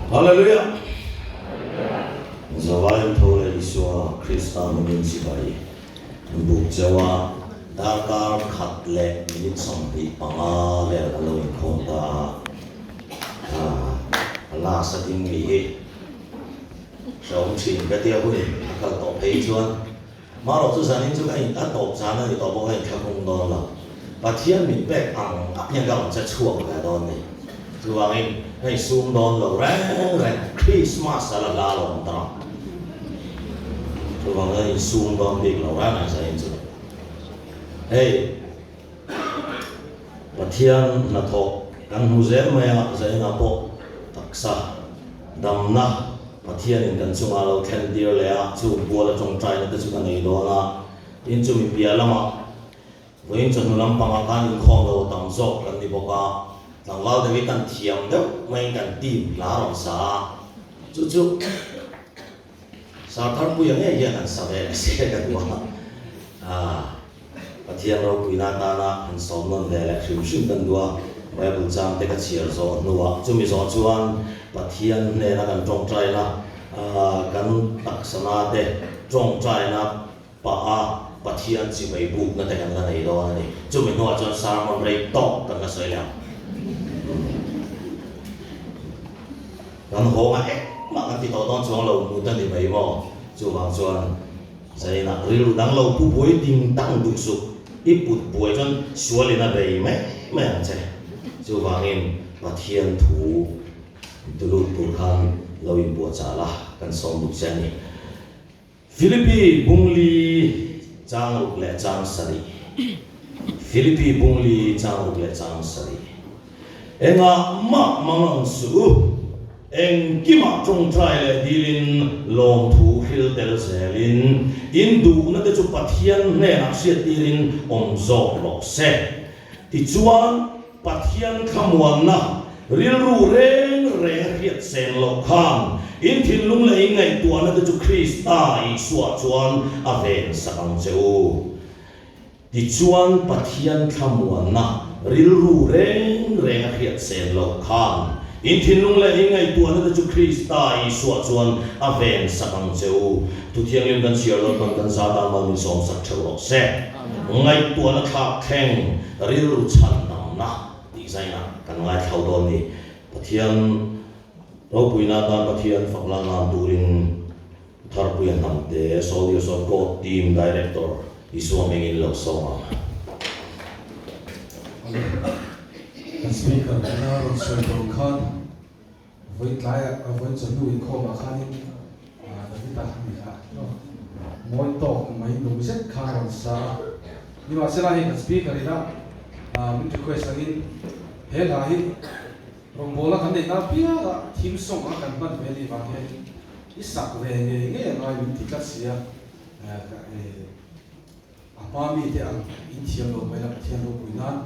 Hallelujah. Zawai thole Iswa Krista munin sibai. Buk jawa dakar khatle minit sampi panga le aloin khonda. Allah saking mi sống chuyện cái tiêu của mình cần tổ thấy chưa màเราจะสั่งนี่จะให้ตัดตบสั่งนั่นต่อไปให้แค่คงโดนละประเทศมีแบกอังยังกำลังจะช่วงแต่ตอนนี้คือว่าให้ซูมโดนเราแรงคริสต์มาสละลาลงตลอดคือว่าให้ซูมโดนบิ๊กเราแรงอะไรสักอย่างเฮ้ยประเทศนักทอกกันหูเสียไหมอ่ะเสียนับปกตักษะดำนะประเทศนี้กันช่วงเราแข่งเดียวเลยอ่ะช่วงบัวเราจงใจนั่นก็ช่วงกันในโดนละอินช่วงมีเปียละมาวันจนลำพังอาการอินคองเราตั้งโซกันนี่บอกว่าตั้งเราได้วิกันเทียมเด้อไม่กันตีมลาหลังสาจู่ๆสาธารณผู้ยังไงยังกันสบายเสียกันว่าประเทศเราคุยนาตานะอันสมนั่นแหละชุ่มกันด้วยไม่บุญจางแต่ก็เชียร์โซนัวจุมีโซชวนประเทศเนี่ยนะกันจงใจนะกันตักษณะเด็จงใจนะป่าประเทศจีไม่บุกนั่นแต่กันกันในโลกนี่จุมีนัวจนสามมันเลยตกกันก็สวยแล้วกันโหงเอ๊ะมากันที่ต่อต้นช่วงเรามุดที่ไม่มอจูบางส่วนใช่นะหรือดังเราผู้ป่วยดิ้งตั้งดุสุอีปุดป่วยจนชัวร์เลยนะไปไม่ใช่จูบางเองประเทศถูตุลุตุคันเราอินบัวจ่าละกันสองบุกเช่นนี้ฟิลิปปีบุงลีจางรุกและจางสรีฟิลิปปีบุงลีจางรุกและจางสรีเอ็งอ่ะมังสูเอ็งกิมาจงใจเลยดีลินลงถูฮิลเตลเซลินอินดูนั่นก็จุปัทเทียนเนี่ยนักเสียดีลินองโซโลเซที่จวนปัทเทียนขมวนนะเรียนรู้เร่งเรียดเซนโลกานอินทินลุงเลยไงตัวนั่นก็จุคริสต์อีสวดจวนอาเวนสังเจ้าที่จวนปัทเทียนขมวนนะเรียนรู้เร่งเรียดเซนโลกานอินทินลุงเลยไงตัวนั่นก็จุคริสต์อีสวดจวนอาเวนสังเจ้าทุกเที่ยงเล่นกันเชียร์เรากันซาตานมันมีสองสักเท่าโลกเซ่ไงตัวนั่นขับแข่งเรียนรู้ชันนำนะดีใจนะกันไงเขาโดนนี่ประเทศเราปุยนาตาประเทศฝั่งลางตูรินทาร์ปุยนำเตะโซเดียโซโกทีมดีเรคเตอร์อิสวามิงินเลวส่งมาสปีกเกอร์นะเราช่วยตรงข้ามวันท้ายวันจะดูอินโคมาข้านี่แต่ที่ตาไม่ได้มวยตกไม่ดูเสร็จข้าวซานี่ว่าเสร็จแล้วให้สปีกเกอร์นี่นะมันจะคุยสักนิดเฮ้ยล่ะที่โรงพยาบาลคันเด็กน่าเปียกทีมส่งมากันบ้านเวลีบางแห่งอิสักเวงเงี้ยน้อยมันติดกัดเสียป้ามีที่อันอินเทียนโลกไปแล้วเทียนโลกคุยนั้น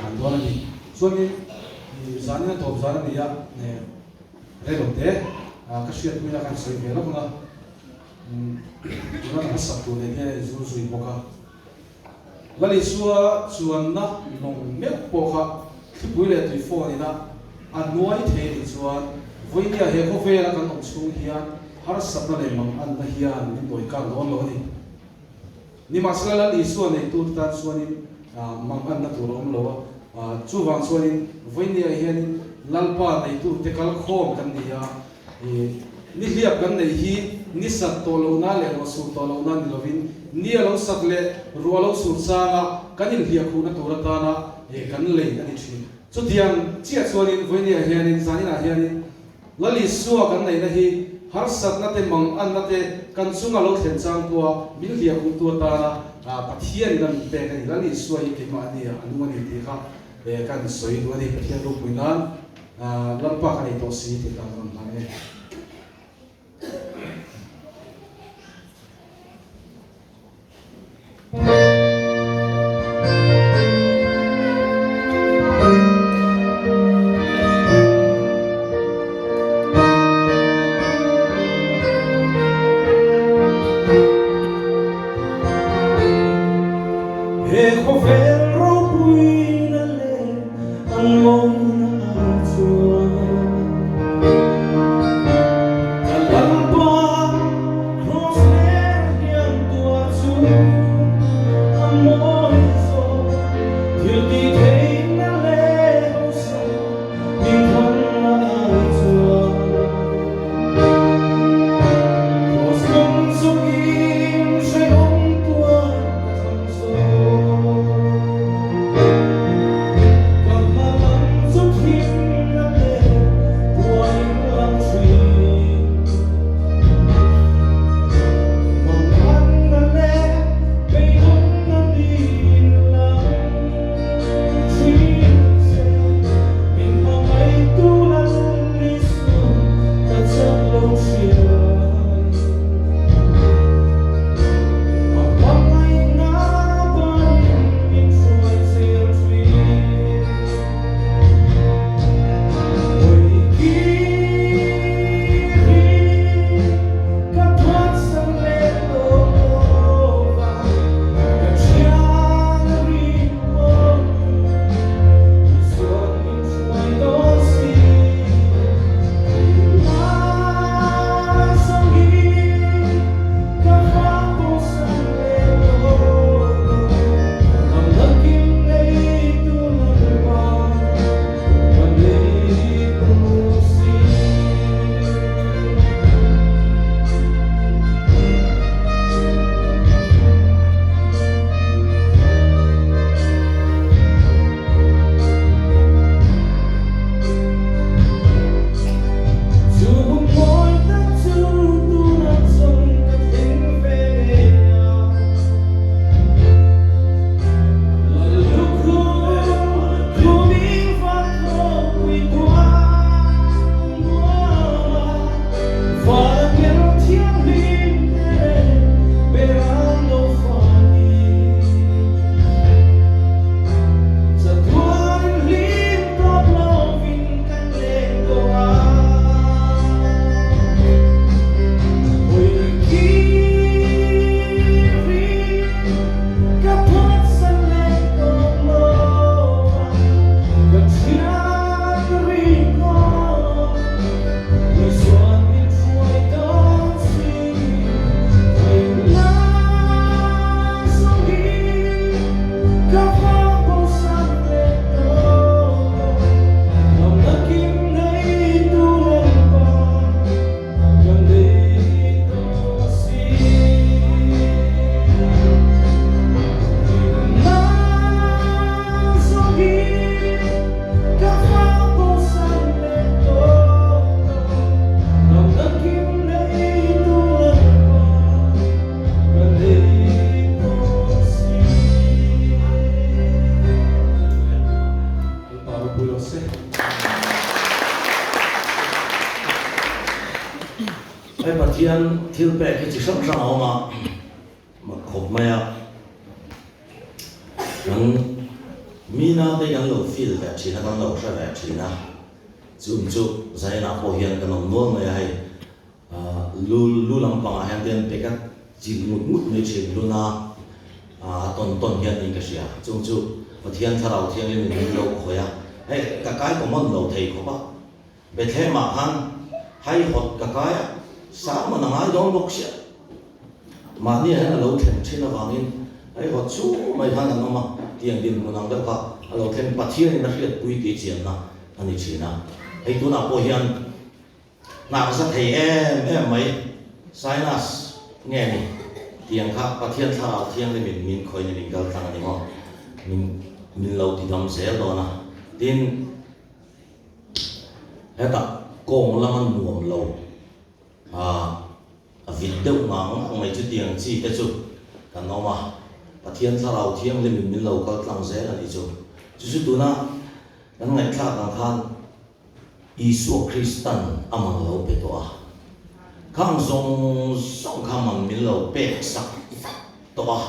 อันตัวนี้ส่วนนี้สารนี้ทบสารนี้เรื่องเด็กก็ช่วยคุยกันสวยงามแล้วนะนั่นสักตัวนี้จู่จู่อีกพวกวันนี้ส่วนนะน้องเมียพวกที่บุยเลยตัวฟอนี่นะอันน้อยเท่ดีส่วนวันนี้เฮโคเฟลกันองสูงเฮียฮาร์สับนั่นเองมันอันนั้นเฮียนี่ตัวการโดนเลยนี่มาสละอีส่วนนี้ตัวตัดส่วนนี้มังอันนั้นตัวเราเลยจู่บางส่วนนี้วันนี้เฮียนี่ลัลปาในตัวเทคัลโคมกันนี่นี่เรียบกันในฮีนี่สัตว์ตัวเราหน้าเลยเราสูตรตัวเราหน้านี่เราวินนี่เราสัตว์เลยรัวเราสูตรสร้างกันนี่เรียกคุณตัวเราตานะกันเลยกันนี่ชีสุดที่เจี๊ยบส่วนนี้วันนี้เฮียนี่สานี่นะเฮียนี่ลัลิสัวกันในนั้นฮีฮาร์สัตนั่นเองมังอันนั่นเองกันสุ่งเราเห็นจังตัวมิลเรียกคุณตัวตานะปัทยานี่นั่นเป็นกันลัลิสัวอีกที่มาเนี่ยอันนู้นนี่ที่เขากันสวยตัวนี้ปัทยารูปนั้นลัลปากกันนี่ตัวสีที่กันนั่นเองEcco ferro qui nelle al mondo Pathian thil pe ki chi sang sang oma ma khop maya kan mina te kan lo feel ve china kan lo sha ve china zum chu zai na po hian kan no mai hai lu lam pa han den pe ka chi mut me che lu na ton hian ni ka sia zum chu Pathian tharau thiang ni min lo khoya hey ka kai ko mon lo thei ko ba be the ma han hai hot ka kai sa ma na ngai dong bok sia ma ni han lo then thina wangin ai hot chu mai han na ma tiang din mo nang da ka lo then Pathian na hriat pui ti chian na ani china ai tu na po hian na sa thei em mai sinus nghe ni tiang kha Pathian tharau thiang ni min khoi ni gal tang ni mo min lâu thì đâm sẽ đó na tin hết ta con làm ăn muộn lâu việc đâu mà ông mày chứ tiền chi cái chú cái nó mà và thiên sa đầu thiên lên mình lâu có làm sẽ là đi chú tụi na cái ngày khác là khan Isu Kristan amang lâu bị toa khang song khang mang mình lâu bẹt sắc toa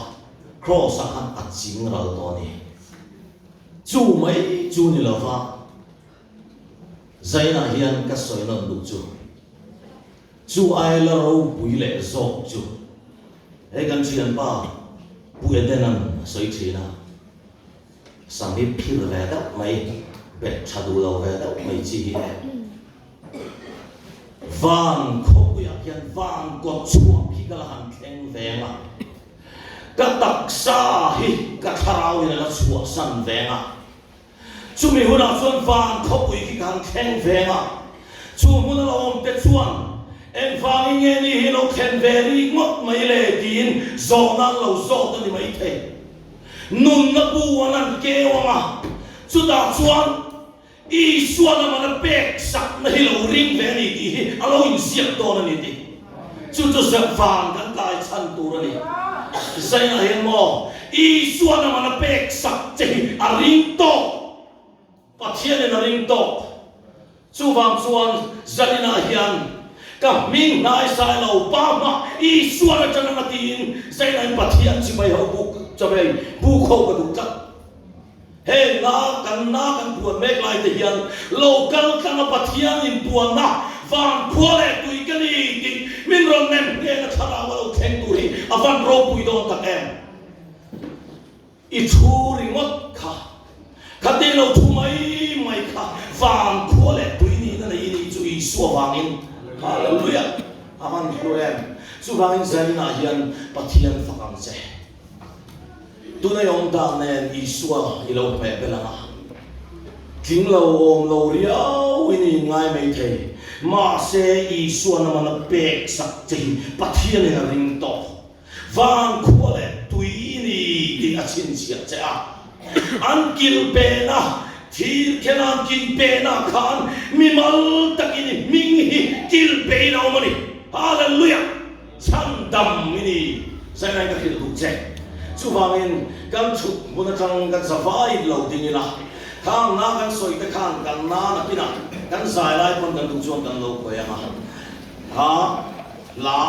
cross sắc han ắt chính rồi toa này chú mấy chú ni lo pha zai na hian ka soi non du chú ai la ro bui le zo chú e kan chian pa bui denan soi china sang ni phir ve da mai be chadu lo ve da mai chi hi van kho ya hian van ko chuak hi ka han theng ve ma ka tak sa hi ka tharau ni la chuak san ve ma chú mình hôm nào xuân vàng không bị cái hàng khen về mà chú muốn là ôm tết xuân em vàng nghe đi hello khen về đi ngót mấy lệ tiền gió năng lâu gió tôi đi mấy thế nôn nó bu năng kêu mà chú đã xuân y xuân mà nó bẹt sặc nó hello ring về đi thì alo in xiết to nó đi chú tôi sẽ vàng cái tai chân tu rồi đi say là hiện mò y xuân mà nó bẹt sặc chỉ ring to Pathian na ring to chu wang chuan zalina hian ka ming nai sai lo pa ma I suara chana na tin sai nai Pathian chi mai ho bu chabe bu kho ka du ka he na kan puan mek lai te hian local kana Pathian in puan na van khole tui ka ni ti min ron nem ne na thara wa lo theng tu hi avan ro pui don ta em I thu ringot kha khati lo thu mai kha van khole tui ni na ni chu I so wangin hallelujah aman ko em chu wangin zai na hian Pathian fakang che tu na yong da nen I so I lo pe pe la king lo om lo riau ini ngai mai thei ma se I so na man pek sak che Pathian na ring to van khole tui ni ti a chin sia che a an kil pe na thir kenan kin pe na khan mi mal takin ming hi kil pe na mani hallelujah sandam ini sai nai ka kil du che chu wangin kan chu mun tang kan savai lo ding ila khang na kan soi ta khan kan na na pina kan sai lai pon kan du chuan kan lo ko ya ma ha la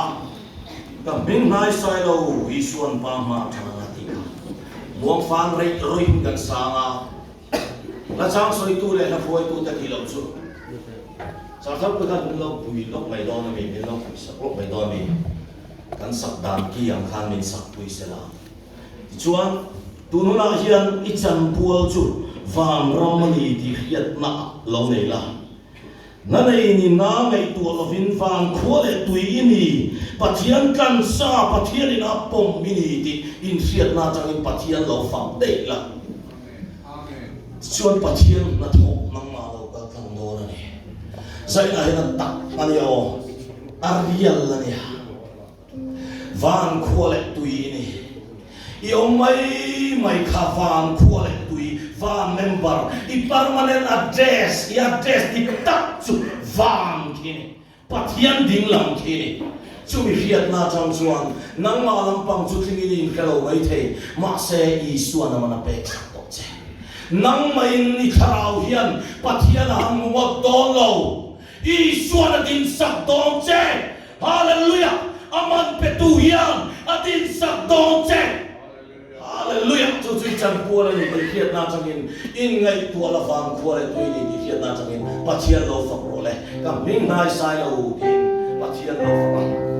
ka ming nai sai lo I suan pa ma thang na ti muang fan rei roin kan sanga la chang soi tu le na foi tu ta ki lo chu sa thap ka kan lo pui lo mai do na mi lo sa lo mai do mi kan sak dan ki yang khan min sak pui se la chuan tu no na hian I chan pual chu van romani ti hiat na lo nei la na nei ni na mai tu lo vin van khole tui ini Pathian kan sa Pathian in apom mini ti in hiat na chang in Pathian lo fam dei la chuan Pathian na thok nang ma lo ka thang do na ni zai na hian tak ani o arial la ni van khole tui ini I mai kha van khole tui van member I permanent address I address di tak chu van kini Pathian ding lam kini chu mi hiat na chang chuan nang ma lampang chu thing in kalo mai thei ma se I suan na pe to che nang mai ni tharau hian Pathian ang wa don lo I suan din sak dong che Hallelujah. Aman petuhian atin sa donche. Hallelujah. Chu chui chan pu la ni bai khiat na changin in ngai tu la fang khu le tu ni di khiat na changin pathian lo fa ro le kam ning nai sai lo din pathian lo fa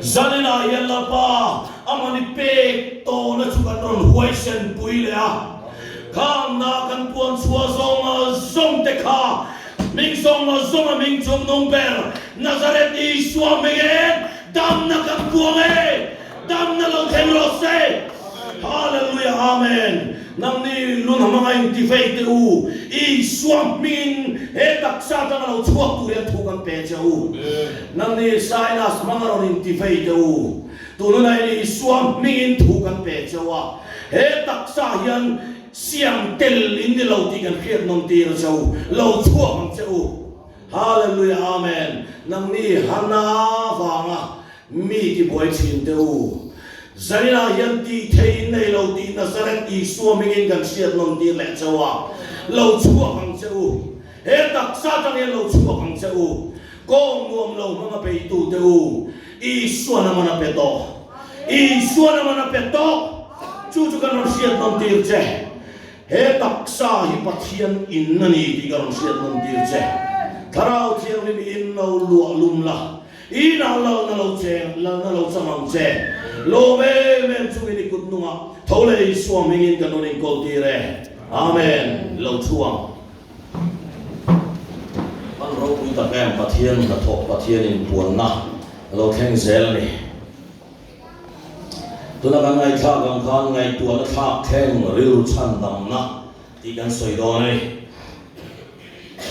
Zanina yalla pa amani pe to na chukan ron huaisen puilea kam na kan puan chua zong te kha ming zong ming chung nong ber Nazareth Isua megen dam na kan puang dam na lo ten lo se hallelujah amen nang ni lun hamanga inti fei te u I swam min tak sa ta lo chuak tu le thu kan pe che u nang ni sai na samanga ron inti fei te u tu no nai ni swam min thu kan pe che wa tak sa hian siam tel in ni lo ti kan khiat non ti ro chau lo chuak ang che u hallelujah amen nang ni hana wanga mi ki boy chin te u Zanina yan ti thay nay lâu ti Nazareth Isua mingin kan siat non ti le chawa lâu chua hang chau he tak sa tang yan lâu chua hang chau kong nuam lo mga pe tu te u Isu na mana peto Isu na mana peto chu chu kan siat nom tir che he taksa hi pathian in nani ti kan siat nom tir che tharau thiang ni in no lu lum la ina lo na lo che la na lo samang che lo me men chu ni kut nunga thole Isu mingin kan ning kol ti re amen lo chuang man ro ui ta kem pathian na thok pathian in puan na lo theng zel ni tuna kan ngai tha gam khan ngai tu na tha theng ril chan dam na ti kan soi do nei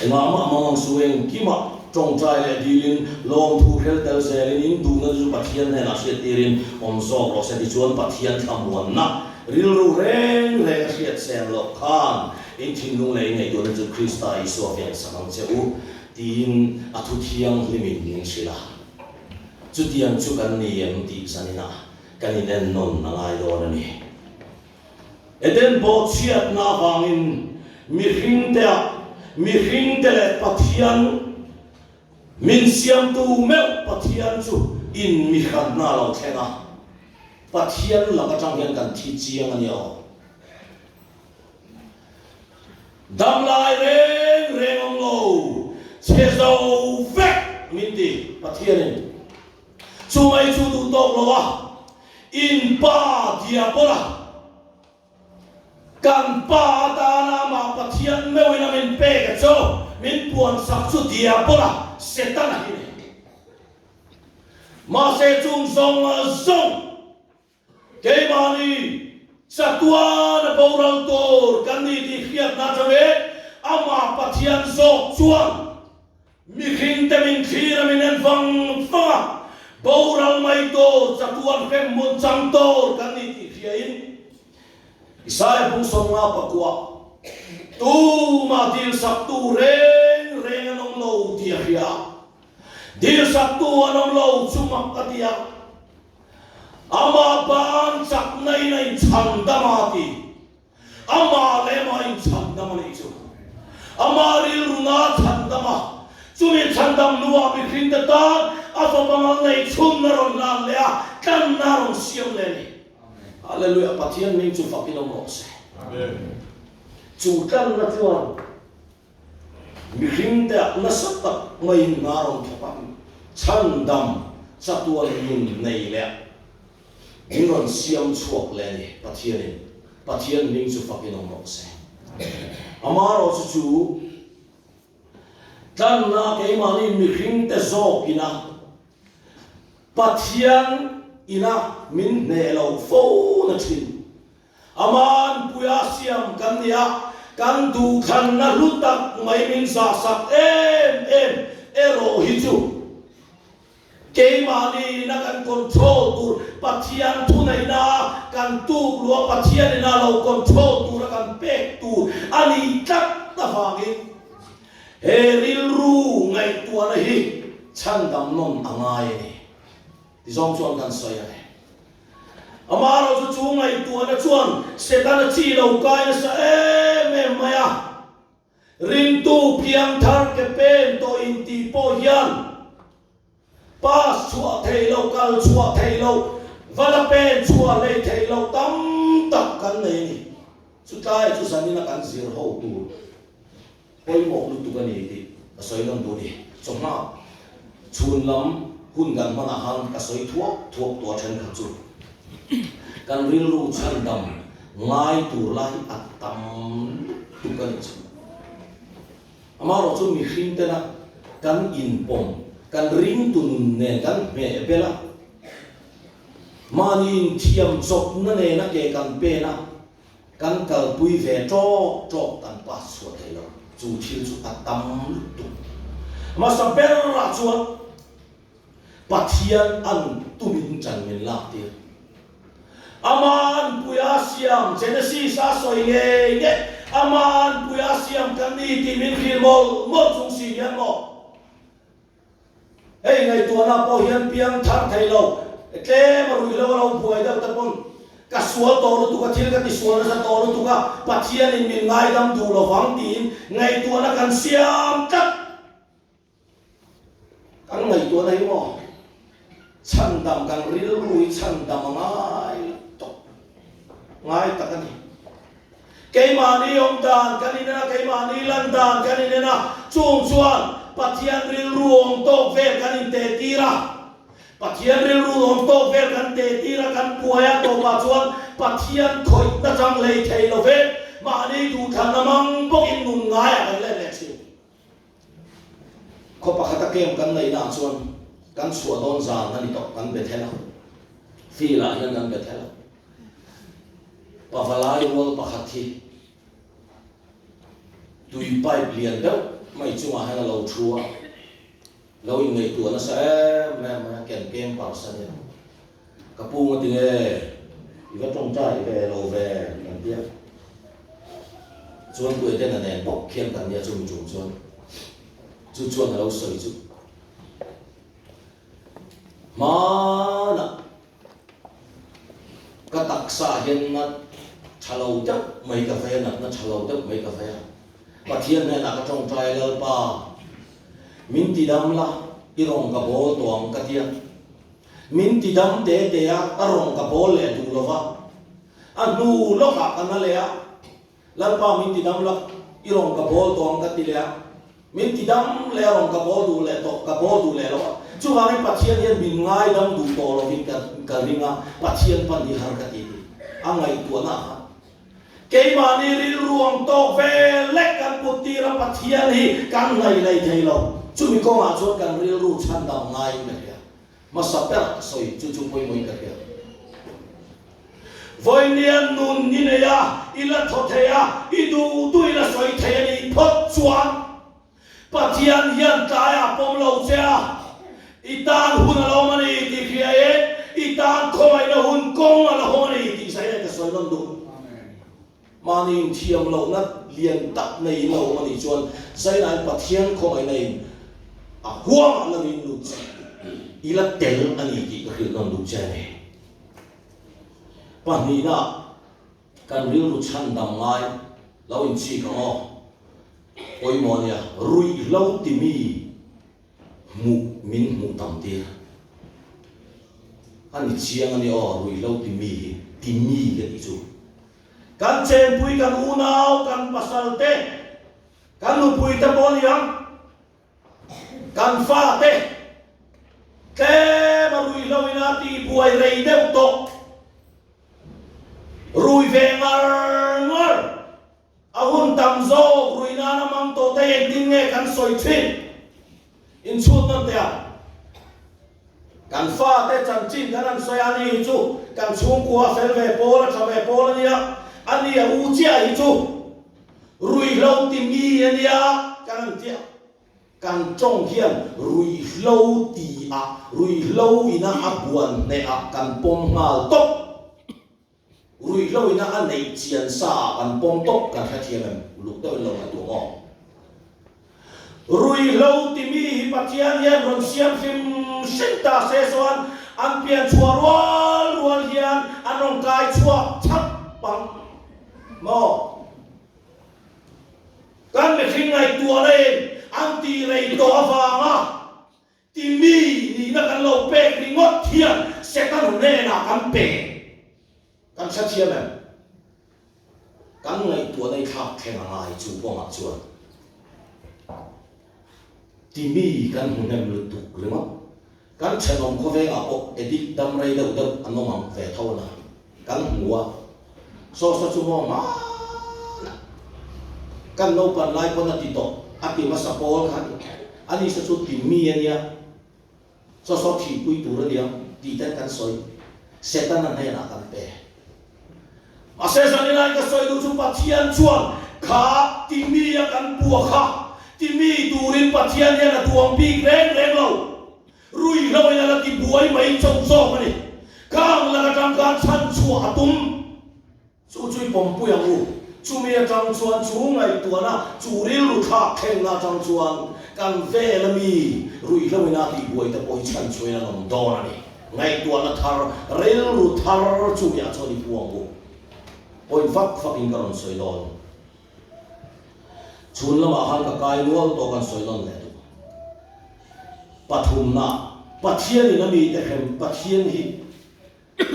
ma mong sueng kima trong trai le dilin long thu khel tel selin in du na ju pathian na se tirin om zo ro se ti chuan pathian thamuan na ril ru reng le riat sen lo khan in thin lung le ngai tu na ju Krista Isu fian samang cheu tin athu thiang limin ning sila chu tiang chu kan ni em ti sanina kan inen non na ngai do na ni eden bo chiat na wangin mi hing te le pathian min siam tu me pathian chu in mi khat na lo thenga pathian la ka chang hian kan thi chiang ani o dam lai reng ong lo che zo vek min ti pathian in chu mai chu tu tok lo wa in pa dia bola kan pa ta na ma pathian me wina min pe ka cho min puan sak chu dia bola setan hi ma se chung song song ke mani satwa na boral tor kan ni ti khiat na chave ama pathian zo chuan mi khin te min khira min en vang fa boral mai to satwa fem mon chang tor kan ni ti khiain Isaya pung som nga pakwa tu ma dil sak tu reng anong lo tia khia dil sak tu anong lo chumak katia ama ban sak nai chang damati ama le mai chang damani chu ama ril runga chang dama chumi chang dam nuwa bi khinta ta aso bangal nei chum na ron la le a kan na ron siam le ni hallelujah pathian ning chu fakin ong se amen chu kan na chuan mi khinta na satak mai na ron thapan chang dam chatuan nun nei le Ingon siam chuak le ni pathian ning chu fakin ong se amaro chu tan na ke mani mi hing te zo ina pathian ina min ne lo fo na thin aman puya siam kan ya kan du khan na lutak mai min sa sak em ero hi chu ke mani na kan control tur pathian tu nai na kan tu lo pathian na lo control tur kan pek tur ani tak ta fangin heril ru ngai tu na hi chan dam non angai ni ti zong chuan kan soya ne amaro chu ngai tu na chuan setan chi lo kai na sa em maya ring tu piang thar ke pen to in ti po hian pas chua thei lo kal chua thei lo vala pen chua le thei lo tam tak kan nei ni chu tai chu sanina kan zir ho tu poi mo lu tu kan ni ti soi non tu ni choma chun lam hun gan mana hang ka soi thuak to then kha chu kan ril ru chan dam ngai tu lai atam tu kan chu amaro chu mi hring te na kan in pom kan ring tun ne kan me bela manin thiam chok na ne na ke kan pe na kan kal pui ve to kan pa su thei lo chu thil chu atam tu ma sa ber ra chu pathian an tumin chan min la ti aman puya siam genesis sa soi nge aman puya siam kan ni ti min khil mo chung si yan mo hey ngai tu na po hian piang thar thei lo tle ma ru lo buai da ta pon ka sual to lu tu ka thil ka ti sual sa to lu tu ka pathian in min ngai dam du lo wang tin ngai tu na kan siam tak kan ngai tu na hi mo chan dam kan ril rui chan dam ngai ta kan cái mà ni ông đàn cái này cái mà ni lan đàn cái này na chung chuan pathian ril ruộng to về cái này tê tira pathian ril ruộng to về cái tê tira cái puaya to mà chuan pathian khoi ta chang lei thei lo về mà ni du thằng namang bốc in nung ngai à cái lệ xí có bác ta kem cái này na chuan cái sủa don giang cái này to cái bể thế nào phi là nhân cái bể thế nào Pavalai wal pakhathi tui pipe lian deuh mai chunga hanga lo thua lo in ngei tu na sa ma ken kem par sa ni ka pu ma ti nge iwa tong chai ve lo ve kan tia chuan ku den na nen bok khem kan nia chung chuan chuan lo soi chu ma na ka taksa hian na chalo deuh mai ka ve na chalo deuh mai ka ve pathian ne na ka tong trai lal pa min ti dam la irong ka bol tuang ka tia min ti dam te te a arong ka bol le du lova anu lo ka kana le a lal pa min ti dam la irong ka bol tuang ka ti le a min ti dam le arong ka bol du le to ka bol du le lo chu ha ni pathian hian min ngai dam du to lo hin ka ringa pathian pan di har ka ti angai tu na cái mà ni ril ruộng to về lek kan puti ra pathian hi kan ngai lai thei lo chu mi ko ma chuan kan ril ru chan dam ngai me ya ma saper soi chu poi moi ka ya voi nian nun ni ne ya ila tho the ya I du ila soi the ni phot chuan pathian hian ta ya pom lo cha I tan hun lo mani ti khia e I tan khoi na hun kong la ho ni ti sai ka soi lon du mani thiam lo na lian tak nei lo mani chuan sai nai pathian khoi nei a huang la min lu ila tel ani ki ka hil non lu cha ne pa ni na kan ril lu chan dam ngai lo in chi ka mo oi mo nia rui lo ti mi mu min mu tam ti ani chiang ani o rui lo ti mi ke ti chu kan chen pui kan unau kan pasal te kan nu pui ta bol yang kan fa te ke ma rui lo ina ti buai rei deuh to rui ve ngar ahun tam zo rui na na mang to te eng tin nge kan soi thin in chut nam te kan fa te chan chin kan an soi ani chu kan chung kwa fel ve pola cha ve pola nia ani a u chia hi chu rui lo ti mi ania kan tia kan chong hian rui lo ti a rui lo ina a buan ne a kan pom ngal tok rui lo ina a nei chian sa kan pom tok kan ha thiam lu to lo na tu ngo rui lo ti mi hi pathian hian ron siam sim sinta se soan an pian chua rual hian anong kai chua chap pang mo kan me thing ngai tua lên an ti rei to avanga ti mi ni na kan lo pe ri ngot thian se kan ne na kan pe kan sa thiam em kan ngai tua nei thak theng ngai chu po ma chu ti mi kan hu nem lu tu le ma kan chenom ko ve nga po edik dam rei deuh anomam ve thona kan huwa so chu mo ma kan no pan lai pon ati to ati ma sa pol khan ani sa chu ti mi ania so thi pui tu ra dia ti tan kan soi setan na na kan pe a se sa ni lai ka soi du chu pathian chuan kha ti mi ya kan pu kha ti mi turin pathian ya na tuang bi reng lo rui lo ya la ti buai mai chong so mani kang la ka tang ka chan chu atum chu chui pom pu yang u chu mi tang chuan chu ngai tu na chu ril lu tha khen na tang chuan kan ve la mi rui lo na ti buai ta poi chan chui na nom do na ni ngai tu na thar ril lu thar chu ya cho ni puang u poi vak in karon soi lon chun lama han ka kai lual to kan soi lon le tu pathum na Pathian in ami te hem pathian hi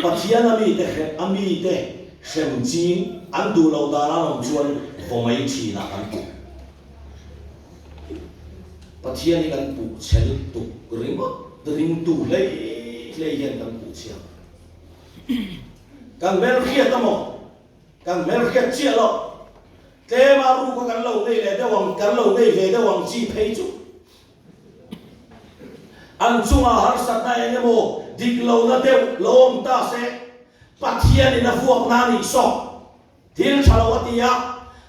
pathian ami te hem ami te hem chin an du lo da na nom chuan vomai thi na kan pu pathian ni kan pu chel tu ring tu le hian kan pu chia kan mel khia tamo kan mel khia chia lo ke ma ru ko kan lo nei le de wang kan lo nei ve de wang chi phei chu an chunga har sat na ene mo dik lo na deu lom ta se pathian ina fuak na ni so til chalo atia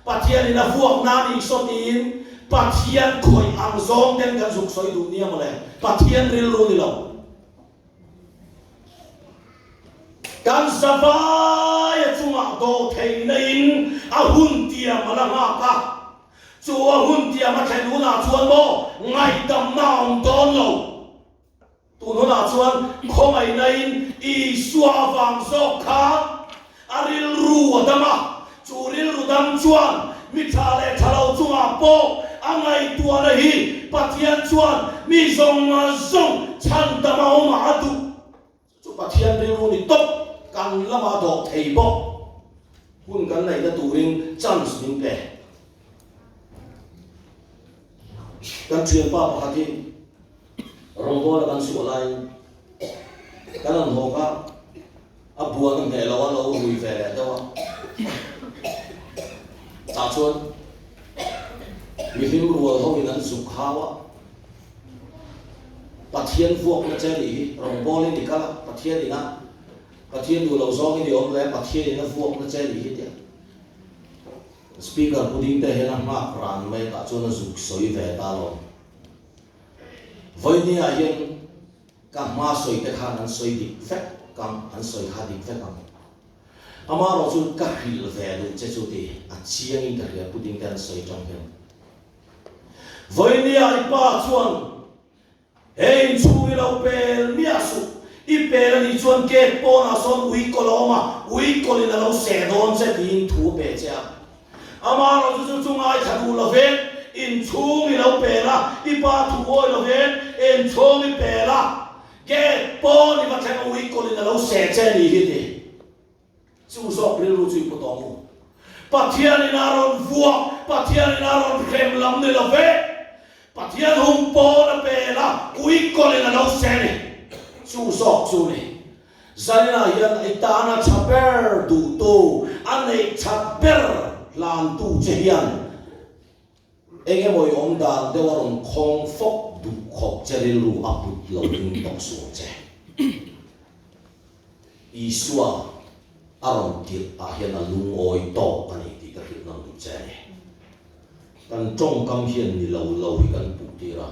pathian ina fuak na ni so tin pathian khoi ang zong den kan suk soi du nia mo le pathian ril ru ni lo kan savai chunga do thei nei a hun tia malanga ka chu a hun tia ma thei lu na chuan mo ngai dam na ong don lo tu nó là chuan không ai nay i xua vàng so khá aril ru adama chu ril ru dam chuan mi tha le thalo chunga po angai tua na hi pathian chuan mi zong chan dama o ma adu chu pathian ril ru ni top kan lama do thei bo hun kan nei da turing chan sing pe kan thuyền pa pakhatin rongbo la kan su lai kan an hoka abuan ang de lawan lo hui fe le dawa ta chuan mi him ruwa ho in an su khawa pathian fuak na cheli rongbo le ni kala pathian ina pathian du lo zong ni om le pathian ina fuak na cheli hi dia speaker puding te hena ma ran mai ta chuan zuk soi ve ta lo với ní à hiện các ma soi te khan an soi dik phek kam an soi kha dik phek kam ama ro chu ka hil ve lu che chu ti a chiang in ta ria puding kan soi trong hen với ní à pa chuan hein chu i lo pel mi asu i pel ni chuan ke po na son ui koloma ui kolin lo se don che tin thu pe cha ama ro chu chu ngai thadu lo ve in chung i lo pe la i pa thu oi lo hen in chung i pe la ke po ni ma thang ui ko ni lo se che ni hi ti chu so pri lu chu po to mu pathian ni na ron vuak pathian ni na ron khem lam ni lo ve pathian hum po na pe la ui ko ni lo se ni chu so chu ni zalina yan itana chaper du to anei chaper lan tu che hian enge moi om dan de waron khong phok du khok cheril ru aput lo ning tok su che isua aron ti a hian a lung oi to ani ti ka hil nam du che kan trong kam hian ni lo hi kan pu ti ra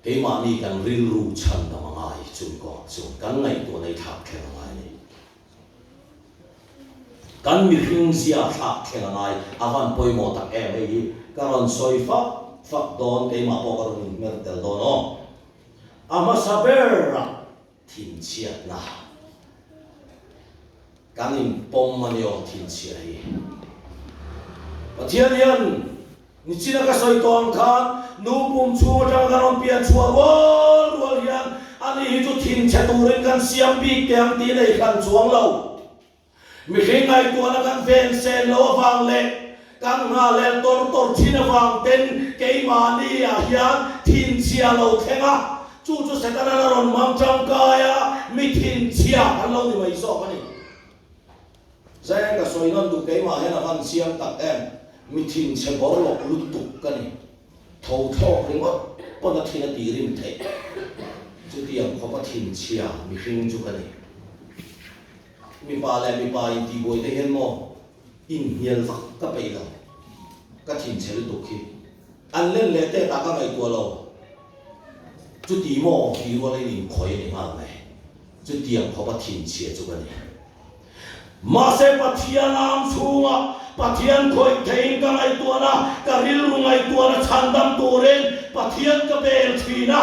ke ma ni kan ril ru chan da ma ai chu ko chu kan ngai to nei thak khe ngai ni kan mi hing sia thak khe ngai avan poi mo tak em hi karon soi fak don ke ma po karon mer tel don no ama saber tin chia na kanin pom manio tin chia hi pathian yan ni china ka soi ton khan nu pum chu ta karon pian chua wal yan ani hi chu tin che tu ren kan siam bi kyang ti nei kan chuang lo mi hing ai tu na kan ven se lo wang le kan nga le tor thina wang ten ke ma ni a hian tin chia lo thenga chu se ta na ron mam chang ka ya mi tin chia kan lo ni mai so ka ni zai ka soi non du ke ma he na kan siam tak em mi tin che bor lo lu tu ka ni thâu ring mo pon na thina ti rim the chu ti am kho pa tin chia mi hing chu ka ni mi pa in ti boi te hen mo in hiel vak ka pe la ka tin chel tu khi an len le te ta ka ngai tu lo chu ti mo hi wo le nin khoi ni ma mai chu ti am kho pa tin chia chu ka ni ma se pathian nam chunga pathian khoi thein ka ngai tu na ka ril ru ngai tu na chandam tu ren pathian ka bel thina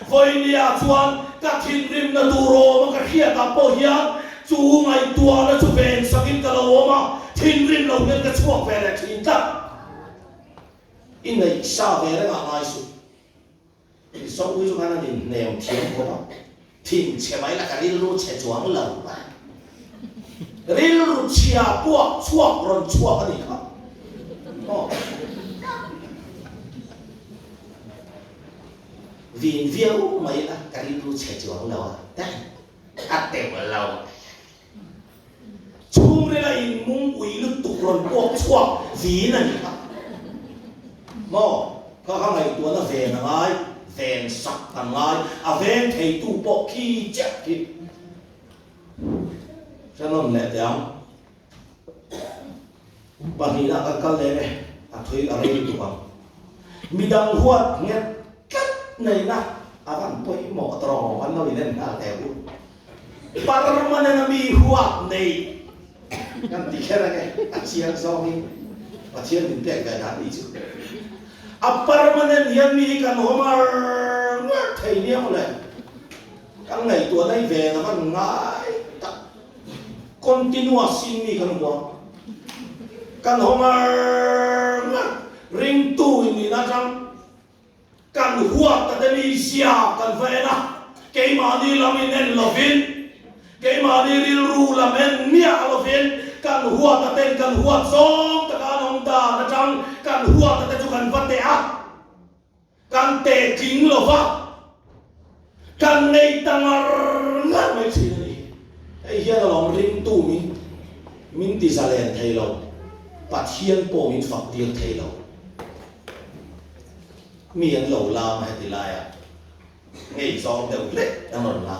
voi nia chuan ka thin rim na du ro ma ka khia ka po hian chu ngai tua na chu ven sakin ka lo ma thin rim lo ngen ka chuak ve le thin ta in nei sa ve le ngai su sau với chúng ta là nhìn nèo thiếu của nó thì chế máy là cái rilu chế chuang lẩu mà rilu chia buộc chuộc rồi chuộc cái gì không vì viêu mấy là cái rilu chế chuang lẩu đấy ăn đều là lẩu chung đây là in mung quỷ lực tụ rồi buộc chuộc vì là gì không mò có không ngày tuần là về là ngay về sặc là ngay về thầy tu bộ khi chết kịp cho nên lẽ thế không bạn nghĩ là cái lẽ này thuê ở đây tụ bằng mi đang huat nghe cắt này na bạn bôi mỏ trò bạn nói đến là thế bu permanen mi huat này kan dikira cái siang sore pasien tidak ada itu permanen yang mi kan homar thầy niệm này các ngày tuần này về là vẫn ngại continua xin mi kan qua kan homar ring tu ini na chăng kan huat ta đi xia kan về na cái mà đi làm nên lovin cái mà đi ru làm nên mía lovin kan huat ta tên kan huat song ta kan ông ta na chăng kan huat ta tu kan vắt à kan te king lova kan nei tangar ngat mai chi ni ai hian long ring tu min ti zalen thei lo pathian po min fak dir thei lo mi an lo la ma ti la ya ngei zong deu le ang lo la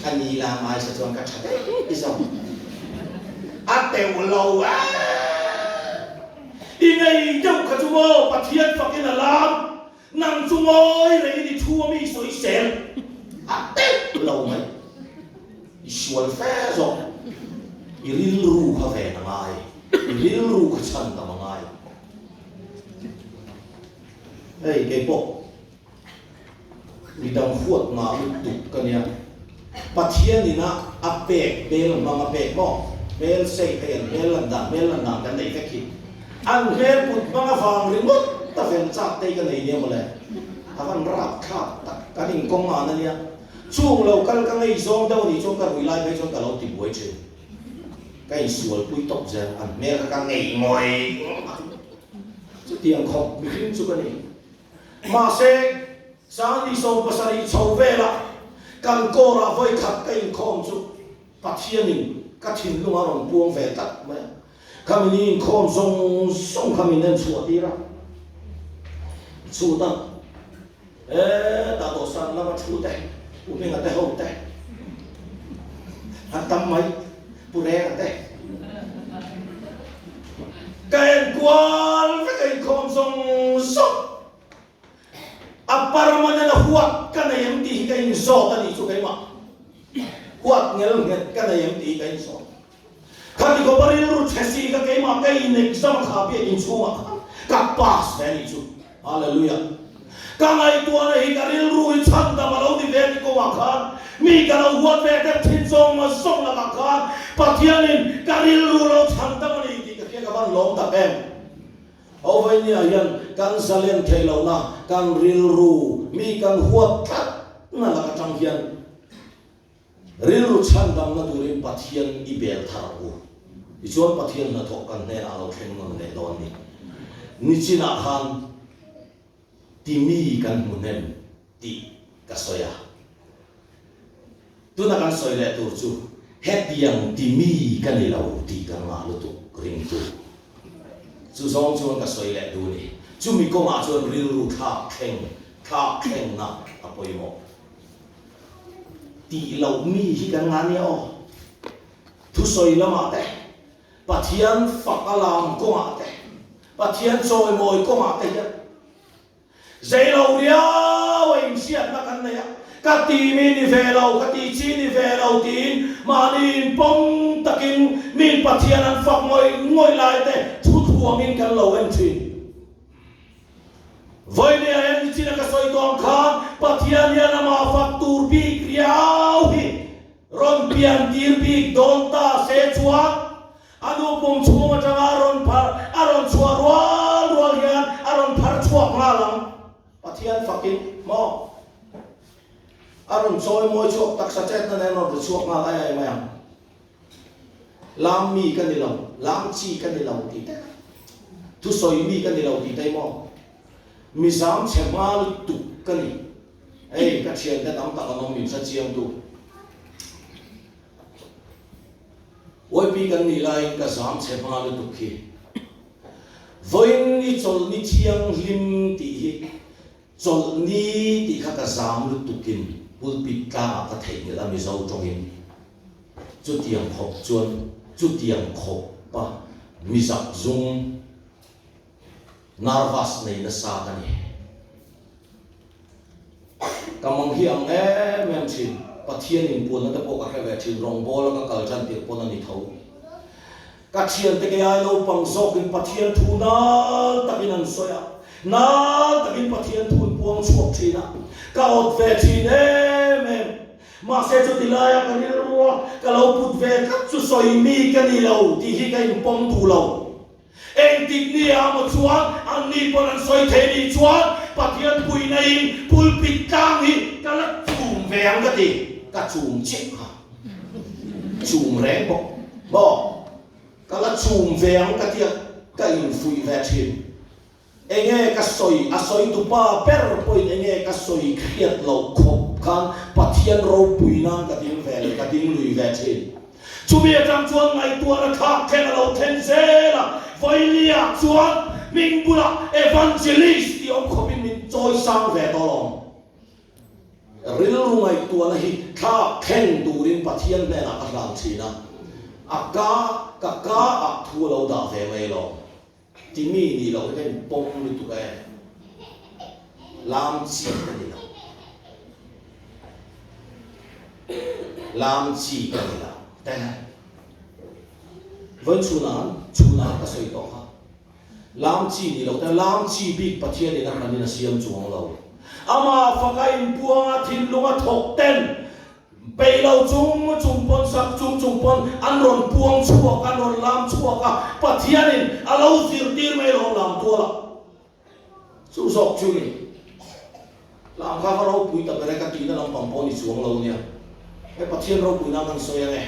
an ni la mai sa chuan ka that i zong a teu lo a đi ngay trong cả chúng mô và thiên phật cái là làm nằm chúng ơi lấy đi thua mi soi sen à tết lâu mấy xuân phé rồi đi ru ha về là ngay đi ru cái chân là ngay đây cái bộ đi đồng khuất mà đi tụt cái này và thiên thì nó áp bệ bê làm bằng áp bệ mò bê xây bê làm đàn cái này cái gì anh nghe bút bằng vàng rồi mất ta phải chặt tay cái này đi mà lại anh rap khắp cái hình công an này chung lâu cái này giống đâu thì chung cái buổi live hay chung cái lâu tìm buổi chiều cái sủi buổi tóc giờ anh nghe cái ngày ngồi chút tiền không bị khiến chút cái này mà sẽ sáng đi sâu bớt đi sâu về là càng cố ra với khát cái không chút phát hiện mình các thiên lúc nào cũng buông về tắt mà kami ni kon song kami nen suat dira sudah tak dosan lama sudah upeng ate hau te atam mai pure ate kain kual kain kon song apar mana na huat kana yang ti kain so tani su kai ma huat ngel kana yang ti kain so kami ko bari ru chesi ka kai ma kai ne sama kha pe in chu ma ka pas ve ni chu hallelujah ka ngai tu na hi ka ru i chan da ma lo di ve ni ko wa khan mi ka lo huat ve ta thin song ma song la ka khan pathianin ka ru lo chan da ma ni ti ka ke ka ban long ta em au vai ni hian kan salen thei lo na kan ru mi kan huat that na la ka tang hian ru chan dam na turin pathian i bel thar u ichuan pathian na thok kan ne alo thleng non le don ni china khan ti mi kan munen ti ka soya tu na kan soi le tu chu hetiang ti mi kan ni lo ti kan ma lu tu ring tu chu song chuan ka soi le tu ni chu mi ko ma chuan ru tha kheng na apoi mo ti lo mi hi kan nga ni o thu soi lama te pathian fakalam ko ma te pathian soi moi ko ma te zai lo dia weng siat na kan ya ka ti mi ni ve lo ka ti chi ni ve lo tin ma ni pom takin min pathian an fak ngoi lai te thu min kan lo en thin voi ne en chi na ka soi tong khan pathian ya na ma fak tur bi kriau hi ron pian dir bi don ta se chuan anu pom chuma changa aron chua rual hian aron phar chuak la lang pathian fakin mo aron soi moi chuộc tak sa chet na no de chuộc ma ai ai ma lam mi kan ni lo lam chi kan ni lo ti ta tu soi mi kan ni lo ti tai mo mi sam che ma lu tu kan ni ei ka chen ta tam ta no mi sa chiang tu oi pi kan ni lai ka sam che ma lu tu khi voin ni chol ni chiang lim ti hi chol ni ti kha ka sam lu tu kin pulpit ka ka thei ni la mi zo trong in chu tiang khop chuan chu tiang khop pa mi zak zung nervous nei na sa ka ni kamang hiang mem chin pathian in pun na po ka kha chin rong bol ka kal chan ti pon ani tho ka thian te ke ai lo pang zok in pathian thu na takin an soya na takin pathian thun puang chuak thina ka ot ve thin mem ma se chu tilaya ka ni ro ka lo put ve ka chu soi mi ka ni lo ti hi ka in pom tu lo en tik ni am chuan an ni pon an soi the ni chuan pathian pui na in pulpit kang hi ka la chum ve ang ka ti ka chum chek ha chum reng bo ka la chum ve ang ka ti ka in fui ve thin enge ka soi a soi tu pa per point enge ka soi khiat lo khop kan pathian ro pui nan ka ding ve ka ding lui ve thin chu mi tang chuan ngai tua na thak khen lo then se la voi lia chuan ming bula evangelist ti om khopin min choi sang ve to long ril ru ngai tua na hi thak khen turin pathian ne na ka lang thina aka ka a thu lo da ve mai lo ti mi ni lo ken pong lu tu ka lam chi ka ni lo lam chi ka ni lo ta vẫn chu na ka soi to ha lam chi ni lo ta lam chi bi pathian ni na kan ni siam chuang lo ama fakai puanga thin lunga thok ten pe lo chung pon sak chung pon an ron puang chuak an ron lam chuak ka pathian in alo zir tir mai lo lam tu la chu sok chu ni lam ka ro pui ta bere ka ti na lam pam pon ni chuang lo nia e pathian ro pui na kan soi nge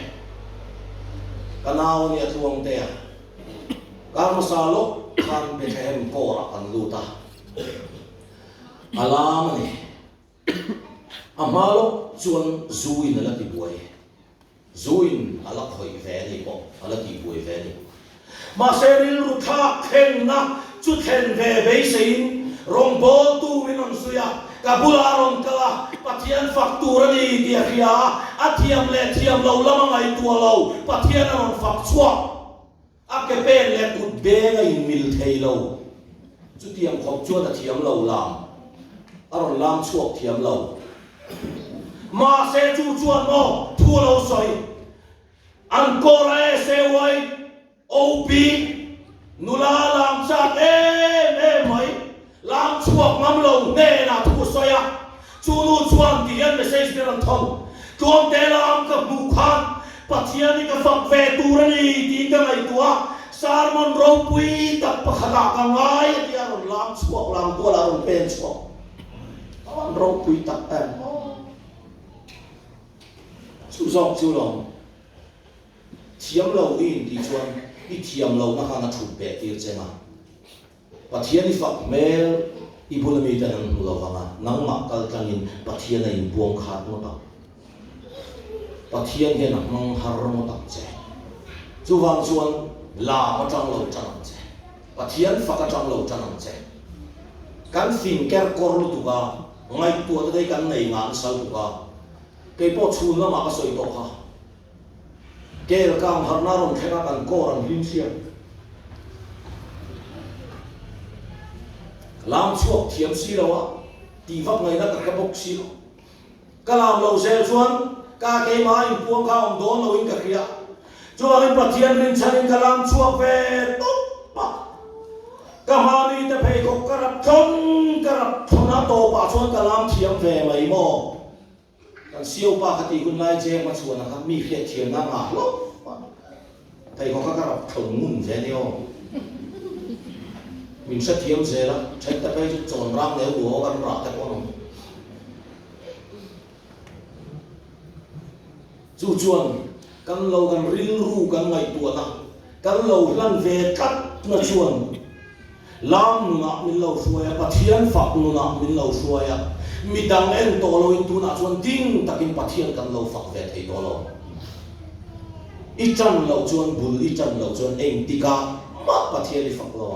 kanao ni atuang te ka masalo kan be them ko ra kan lu ta alam ni amalo chuan zuin ala ti buai zuin ala khoi ve ni po ala ti buai ve ni ma seril ru tha khen na chu then ve be sein rong bo tu min on suya kabula ron kala pathian faktura ni dia khia athiam le thiam lo lama ngai tu lo pathian ron fak chua ake pen le kut be ngai mil thei lo chu tiam khop chua ta thiam lo lam aron lam chuak thiam lo ma se chu chuan mo thu lo soi an ko ra se wai op nula lam sa mai lam chuak mam lo ne na thu soya chu nu chuan ti an message ne ran thong tuam te lam ka mu khan pathian ni ka fak ve tu ra ni ti ka ngai tua sarmon ro pui ta pa khata ka ngai ti aron lam chuak lam tu la ron pen chuak awan ro pui ta an chu zong chu long thiam lo in ti chuan i thiam lo na ha na thu pe ti chenga pathian ni fak mel i bulami ta nan lo wanga nang ma kal kangin pathian ai buang khat mo ta pathian he na mang har mo ta che chu wang chuan la ma tang lo chang che pathian fak a tang lo chang che kan fin ker kor lu tu ga ngai tu ta dei kan nei ngan sal tu ga ke po chun na ma ka soi to kha ke kam har na ron thena kan ko ran lim sia lam chuak thiam si lo a ti vak ngai na ka bok si lo ka lam lo sel chuan ka ke ma in puang ka om don lo in ka khia chuan in pathian rin chanin ka lam chuak ve top pa ka ma ni te phei ko karap thon na to pa chuan ka lam thiam ve mai mo kan siêu pa khati kun lai je ma chuan ha mi phe thiam na ma lo phei ko ka karap thon mun ve ni o mình sẽ thiêm dễ lắm trách ta bây giờ tròn răng nếu đùa gần rạc ta con chú chuan căn lâu gần rin ru gần ngày tua na căn lâu lăn về cắt na chuan lam ngạ min lâu xuôi pa thiên phật nu ngạ min lâu xuôi mi dang en to lo in tu na chuan ding takin pa thiên căn lâu phật về thầy to lo ít chân lâu chuan bul ít chân lâu chuan em tika mất pa thiên đi phật lo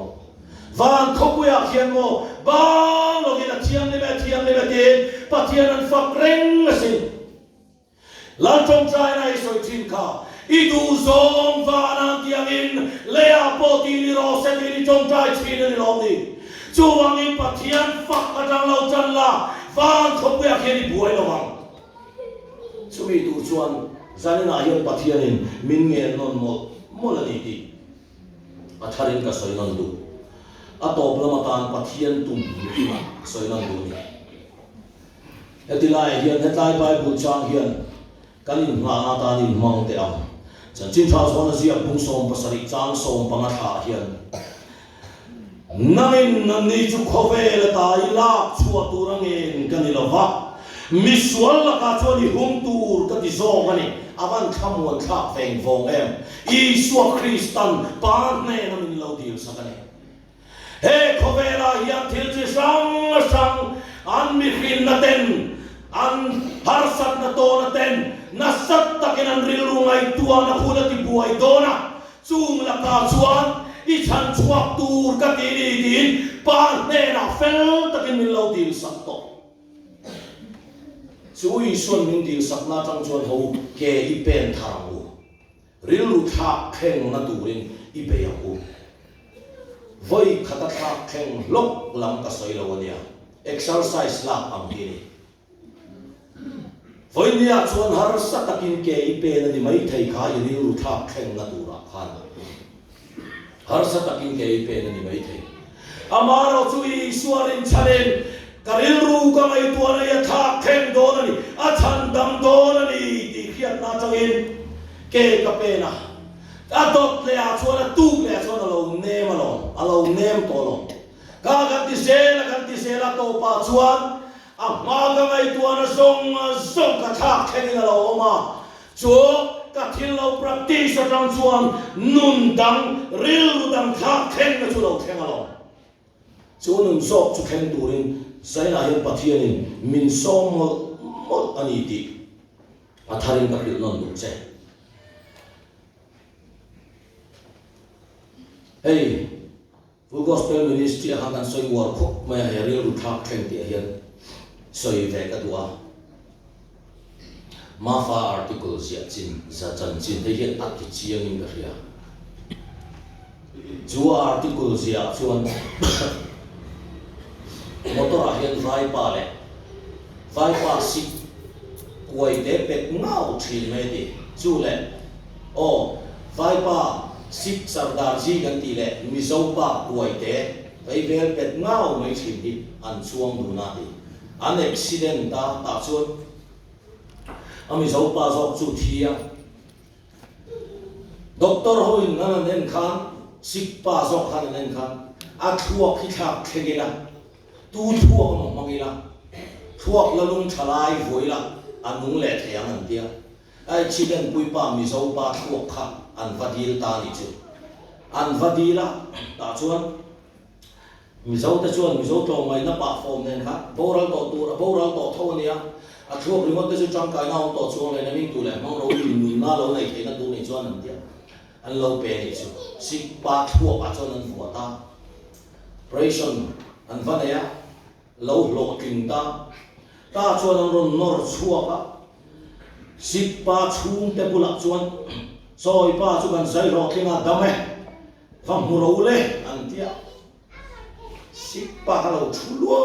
van không có ai khiên mô bang lo kia thiêng lên tiền pa thiên an phật reng xin lan trong trai này soi chín cả itu zom và năng tiang in lea poti ni ro se ni trong trai chín ni ro ni chu wang in pa thiên phật ở trong lâu chân là van không có ai khiên đi buổi lo wang chu itu chuan zani na hian pa thiên in min nghe non mo là đi đi a tharin ka soi non du a top lama tan pa thiên tum ni ma soi non du ni hetilai hian hetlai bible chang hian kanin nga na ta ni mang te am chan chin tha so na zia bung som pasari chang som panga tha hian namin nan ni chu khove la ta ila chua turangin kanilawa misual la ka choni hum tur ka ti zong ani avan khamon tha feng vong em Isu Kristan pan ne na min lo dil sakani he khove la hian thil chi sang an mi khin na ten an har sat na to na ten na sat takin an ril rungai tua na hula ti buai dona chung la ka chuan i chan chuak tur ka ti ni din pan ne na fel takin min lo dil sak to chui suan min dil sak na tang chuan ho ke I pen thang u ril ru tha kheng na turin I be ya u voi khata tha kheng lok lam ka soi lo ania exercise la am hi ni voi nia chuan har sa takin ke I pen ni mai thei kha I ril ru tha kheng na tura khan har sa takin ke I pen ni mai thei amaro chui suarin chalen karil ru ka mai tuana ya tha kheng do na ni a chan dam do na ni ti khiat na changin ke ka pena a dot le a chuan tu le chuan a lo nem a lo a lo nem to lo ka kan ti se la to pa chuan a ma ka mai tuana song ka tha kheng na lo ma chu ka thil lo practice atang chuan nun dang ril dang tha kheng na chu lo kheng a lo chu nun sok chu kheng turin sai na hian pathianin min som mol ani ti a tharin ka hril non du che hey full gospel ministry ha kan soi war khop ma ya ril ru thak theng ti hian soi ve ka dua ma fa articles ya chin za chan chin te hian at ki chiang in ka ria chu articles ya chuan motor ahian vai pa si kuai te pek ngau thin me di chu le o vai pa sip sardar ji kan ti le mi zo pa kuai te vai vel pek ngau mai thin di an chuang du na di an accident ta chuan ami zo pa zo chu thia doctor hoin nan nen khan sip pa zo khan nen khan a thuak hi thak thegina tu thuak no mangila thuak la lung thalai voila anung le theyang an tia ai chilen pui pa mi zo pa thuak kha an vadil ta ni chu an vadila ta chuan mi zo ta chuan mi zo to mai na pa form nen kha boral to tho nia a thuak rimot te chu chang kai na to chuan le na ming tu le mang ro ni na lo nei the na tu ni chuan an tia an lo pe ni chu sik pa thuak a chuan an fu ta operation an vanaya lo king ta chuan an ron nor chuaka sip pa chung te pula chuan soi pa chu kan sai ro thinga dame vam mu ro le an tia sip pa lo chulo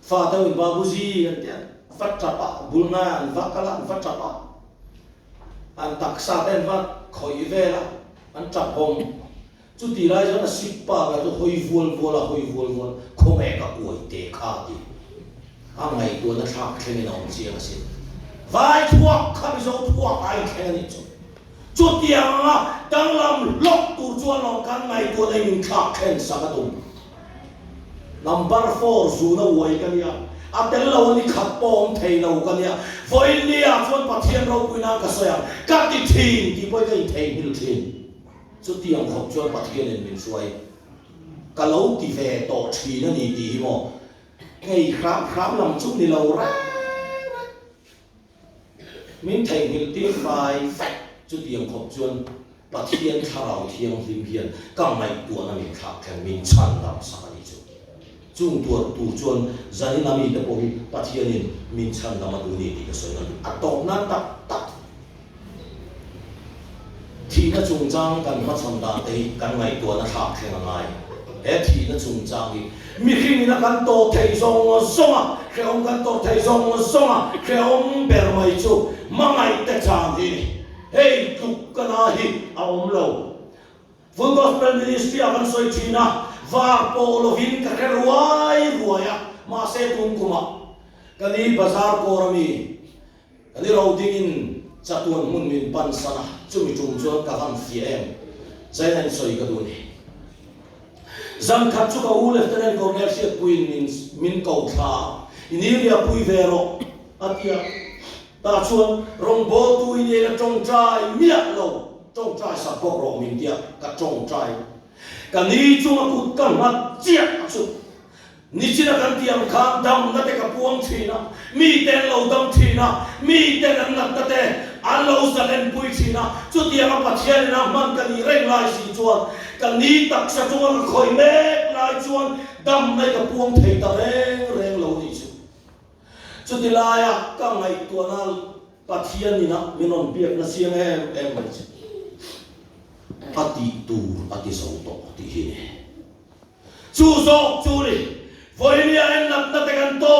fa ta wi ba bu ji an tia fat cha pa bulna an vakala an fat cha pa an taksa ten va khoi vela an cha hom chu ti lai zo na sip pa ga to hoi vol kho me ka oi te kha ti a ngai tu na thak theng na om chi a sin vai thuak kha bi zo thuak ai khen ni chu chút tiếng đang làm lốc tu chuan lòng căn ngày tuần này mình khạc khen sang cái tụng number 4 dù nó quay cái gì à tên lâu ni khát bom thầy lâu cái gì với ni à chuan bắt thiên lâu quy na cái sao các cái thiên thì với cái thầy hiểu thiên chút tiếng học chuan bắt thiên nên mình xoay cái lâu thì về tổ trì nó đi đi mà ngày khám làm chút đi lâu ra mình thầy hiểu tiếng phải chút tiếng học chuan bắt thiên thảo thiên hiểm hiểm các ngày tuần này mình khát khen mình chăn làm sao đi chút chung tuột tu chuan zani nami te pohi pathianin min chan dama tu ni ti ka soina atop na tak thi na chung chang kan ma cham da te kan ngai tu na thak khenga ngai e thi na chung chang hi mi khing na kan to thei zong zonga kheom kan to thei zong zonga kheom ber mai chu mangai te chang hi hey tuk kana hi aom lo full gospel ministry akan soi thina và polovin ka ruai ruaya ma se tum kuma kani bazar korami kani routingin chatuan mun min pan sana chumi chung chuan ka han fi em zainan soi ka duni zam khat chu ka u lieutenant colonel siat puin min ko tha iniria pui vero atia ta chuan rong bo tu ini la trong trai miat lo trong trai sa ko ro min dia ka trong trai cái ní chung aku kan mat chiat chu ní chỉ là kan tiam kham dam na te ka puang thina mi ten lo dam thina mi ten an nat na te an lo salen pui thina chu tiam pa thian na man kan ni reng lai si chuan kan ni tak sa chung ka khoi me lai chuan dam nai ka puang thei ta reng lo ni chu ti lai a ka ngai tu na pa thian ni na minon biak na siang em mai ati tu ati sauto ti hi chu so chu ni voi ni en nat na te kan to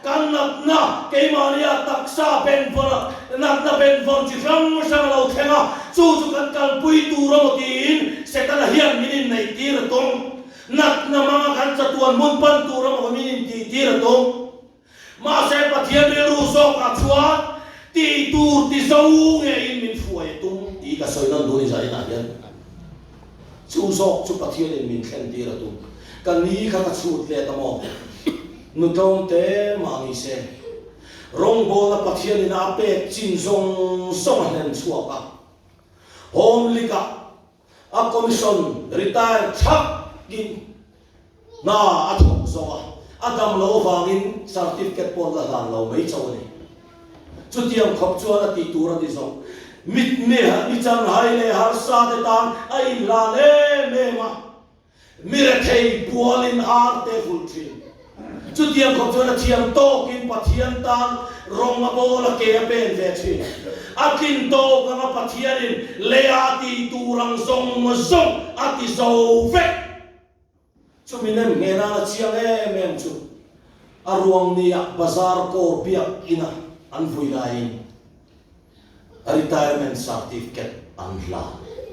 kan nat na ke maria taksa ben for nat na ben for chi ram sang lo thenga chu kan kal pui tu ro tin se ta hian minin nei tir tong nat na ma kan cha tuan mun pan tu ro minin ti tir tong ma se pathian ni ru so ka chuan ti tu ti so nge in min fuai tung ti ka soi nan du ni zai na hian chu so chu pathian in min khen ti ra tu kan ni kha ka chut le ta mo nu tong te ma ni se rong bo na pathian in a pe chin song song hen chua ka hom li ka a commission retire thak gin na a thok so adam lo wangin certificate pon la dan lo mai chaw ni chu tiam khop chuan a ti tur a ti so mit me ha mi chan hai le har sa te tan ai la le me ma mi re thei pualin ar te ful thin chu tiam khop chuan a thiam to kin pathian tan rong a bola ke a pen ve thi a kin to ka pathianin le a ti turang zong zong a ti zo ve chu mi nem nge na chiang em chu a ruang ni a bazar ko biak ina an vui lai retirement certificate an la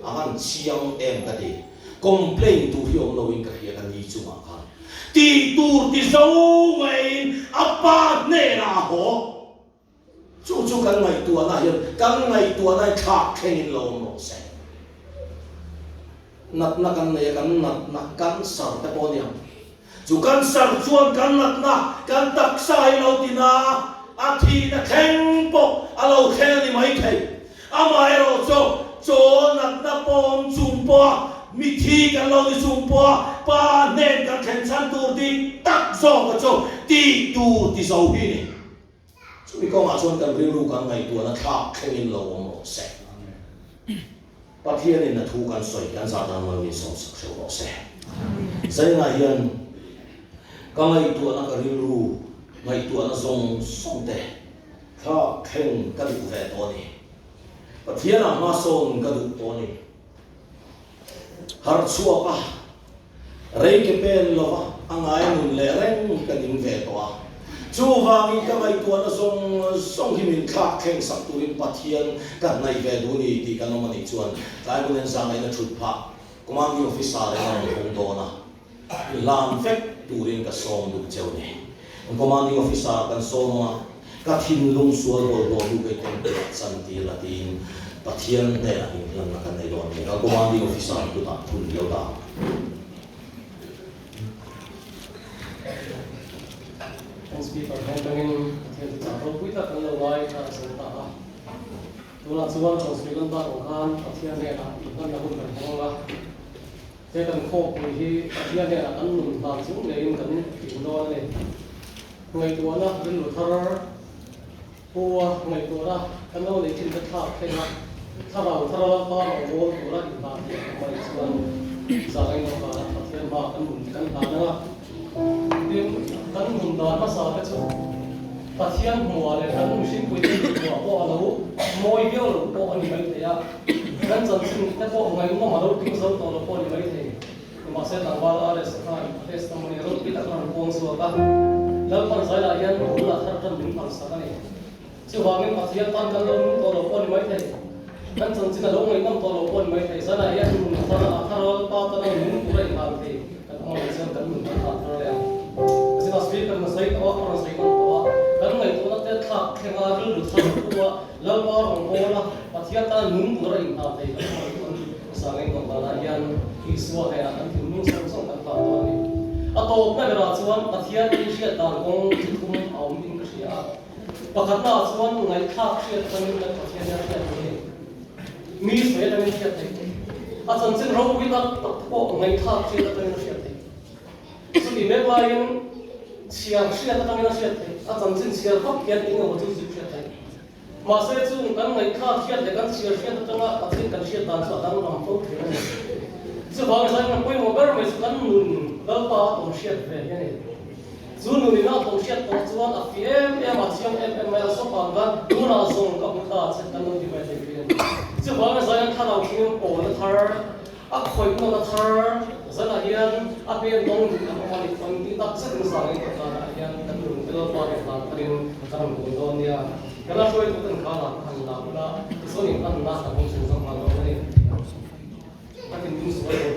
ahan chiang em ka di complain tu hiom lo in ka hia kan ni chu ma kha ti tur ti zo mai apa ne na ho chu kan ngai tu na hian kan ngai tu na kha khen lo no se nat na kan ne kan nat na kan sar te poniam chu kan sar chuan kan nat na kan tak sai lo ti na a thi na khen po a lo khen ni mai thei a mai ro cho nat na pom chung po mi thi kan lo ni chung po pa nen kan khen san tur di tak zo ka cho ti tu ti zo hi ni chu mi ko ma chuan kan ring ru kan ngai tu na tha khen lo mo se pathian in na thu kan soi kan za dan ma mi so sak so ro se sai na hian ka ngai tu na ka ring ru ngai tu na zong song te tha khen ka du ve to ni pathian a ma son ka du to ni har chua ka rei ke pen lo wa angai nun le reng ka ding ve to a chu wang ka ngai tu na song hi min kha khen sak tu in pathian ka ngai ve du ni ti ka no ma ni chuan lai bu nen sang ai na thut pha commanding officer le na hong do na lam fek turin ka som du cheu ni commanding officer kan so ma ka thin lung sual bol do du ke ten san ti latin Pathian ne a in lang kan nei don ni ka commanding officer tu ta thun lo ta and speaker handling the travel with a kind of light as a tara. Do not want to speak on that one, but here they are, you can have a home. They can cope with here, here they are unknown, but soon they can keep on it. Ngayตัวนะเป็นหลุดทาร์ปัวngayตัวนะกันเราเลยทิ้งกระทาเป็นนะถ้าเราป้าเราโง่ตัวละอีกบางอย่างไม่ส่วนสายงานการประเทศมากันหมุนกันหานะเรื่องกันหมุนดานภาษาเป็นส่วนประเทศหัวเลยกันมุ่งสิ่งคุยที่หัวป้อเรามวยเดียวเราป้ออันนี้ไม่ได้อะกันจำสิ่งแต่ป้อไงมั่วมาเราทิ้งส่วนตัวเราป้อนี่ไม่ได้มาเสร็จหลังว่าอะไรสักหน่อยเทสต์มันเราปิดกันพวงส่วนกันแล้วคนใส่ลายยันรู้ละท่านเป็นคนสักนี่ชื่อว่ามีปัจจัยตั้งกันแล้วตัวเราคนไม่ได้กันจนสิ่งเราไม่ต้องตัวเราคนไม่ได้ใส่ลายยันถ้าเราป้าตอนนั้นมุ่งตัวเองทำที่กันเอาเรื่องกันมุ่งกันทำอะไรสิ่งที่สปีกกันใส่ตัวคนใส่ตัวกันไม่ตัวนั้นแต่ถ้าแค่งานหรือทำตัวแล้วว่าของโบราณปัจจัยตั้งมุ่งตัวเองทำที่กันสร้างเองของลายยันที่สวยงามที่มุ่งส่งกันทำตัวนี้atau negara cuan Asia Asia dan Hong Kong awam Indonesia. Pakatna cuan ngai thak Asia tamin na Asia Asia ni. Mi saya tamin Asia ni. Asan sin rau kita takpo ngai thak Asia tamin Asia ni. So di lain siang Asia tamin Asia ni. Asan sin siang hak kian ini waktu Asia ni. Masa itu kan ngai thak Asia dengan siang Asia tengah Asia kan Asia dan Sudan nampak ni. Sebab saya nak kau mau bermain nun lepas tongsiat ni. Zun nun ina tongsiat tongsuan AFM macam MML sopan kan nun asong kamuta setan nun di mana ni. Sebab saya kalau kini orang thar, aku itu orang thar, saya hian apa yang dong kamu malik pun tak sedang sangat kita hian tak belum lepas kita terin karam kundon dia. Kalau saya itu kan kalah kalah pula, so ni kan nak kamu susah malu ni. Makin terus saya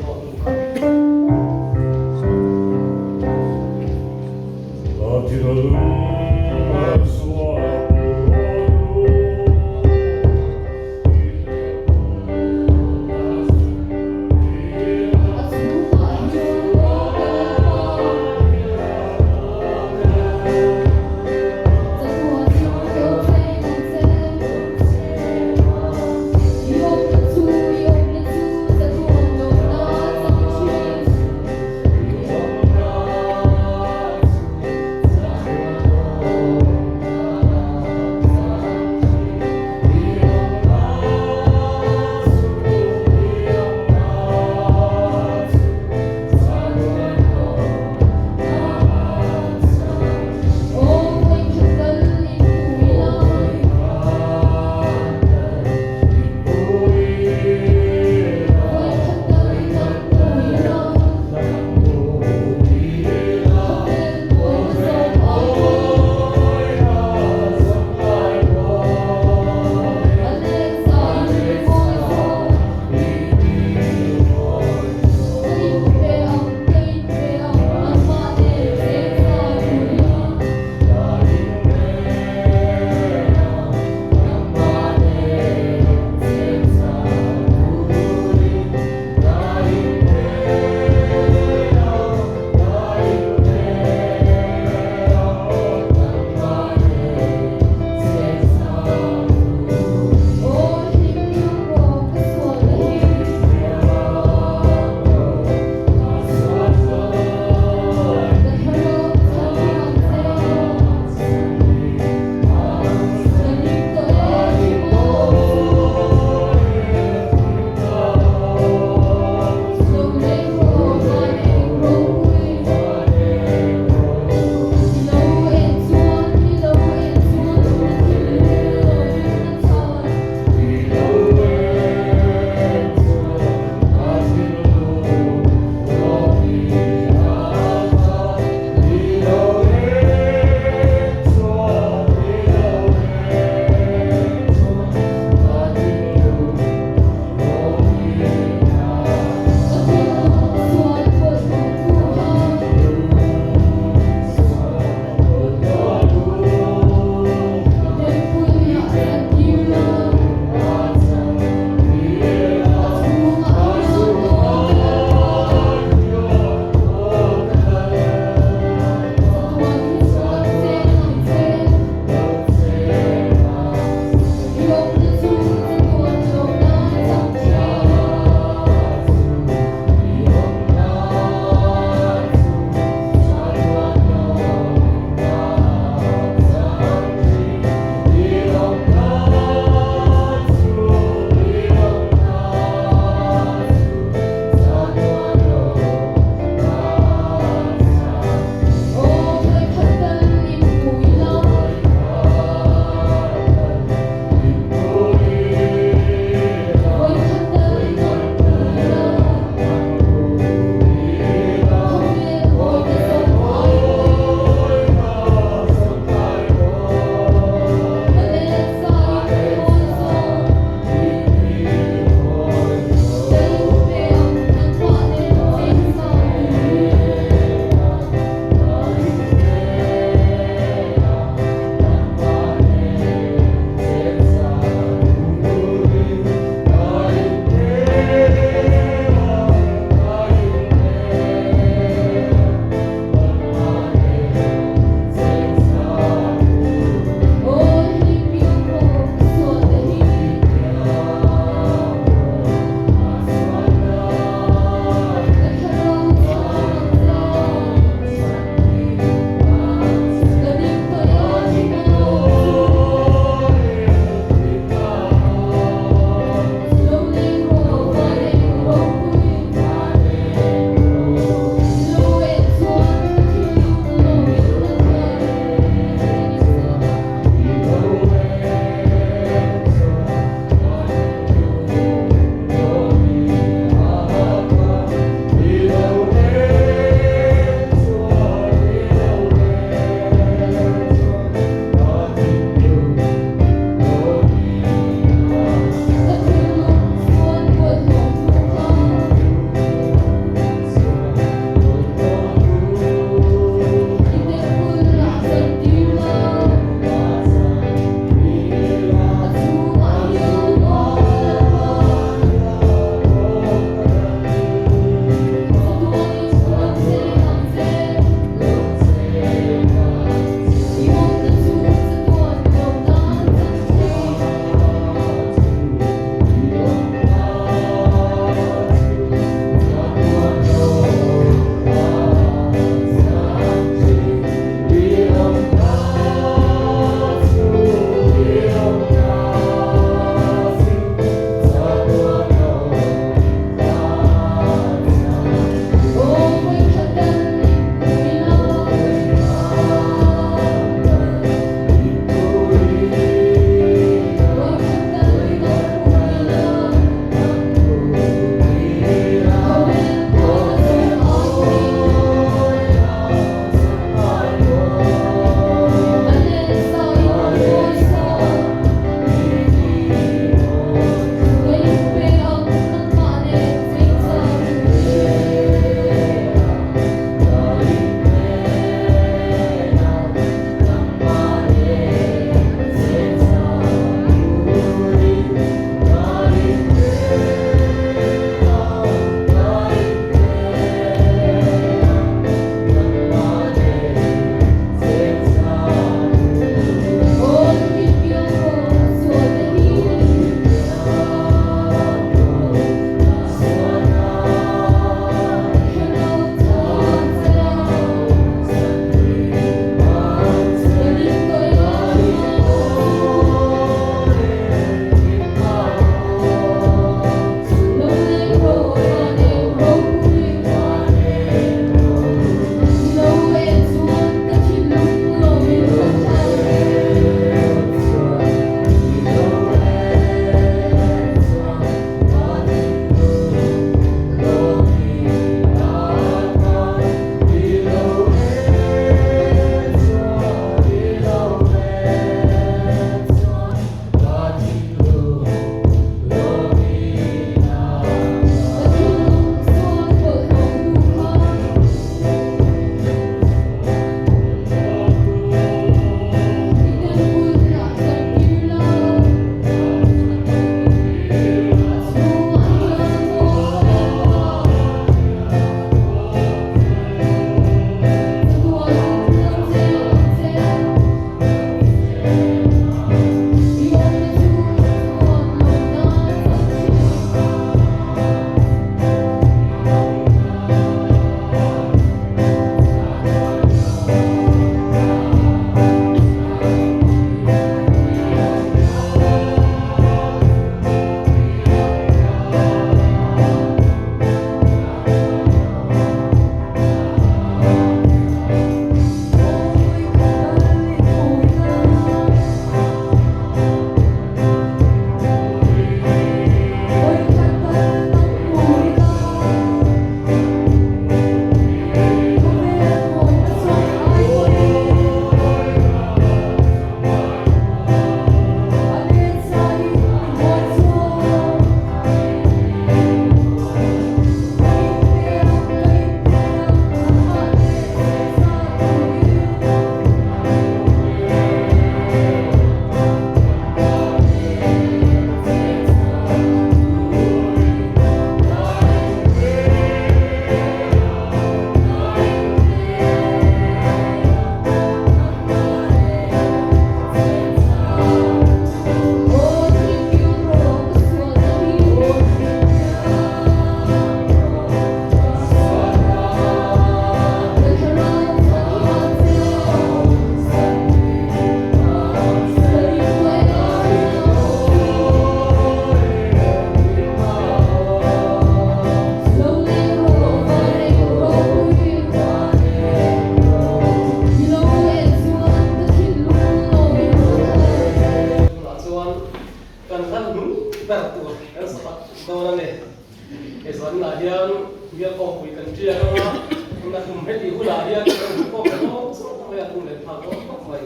na tum heti hula dia ko ko so ko ya tum le tha ko mai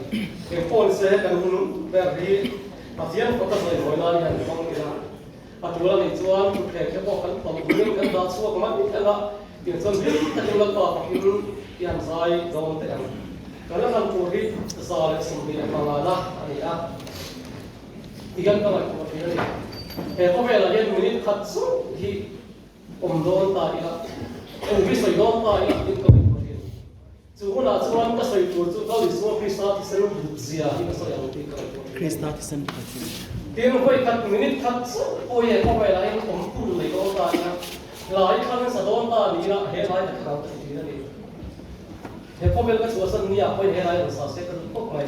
ke phone se kan hun ber ri pasian ko ta sai moi la ni an kong ila atula ni chuan ku ke ko kan tom ni kan da suak ma ni ala dia chon bi ta ni la pa pakin yan sai zon te an kana kan ko ri sa le sim bi ma la ani a igan ka ma ko ni he ko vela ye minute khat su hi don ta ila vi soi don ta ila tin ko ni chu huna chuan ka soi tur chu ka li so krista ti selu zia hi ka soi ang ti ka Krista ti sen tin hoi khat minute khat su o ye ko vela ye pu le don ta ila lai khan sa don ta ni la he lai ta ka ti ni he ko vela chu san ni a ko he lai sa se ka ko mai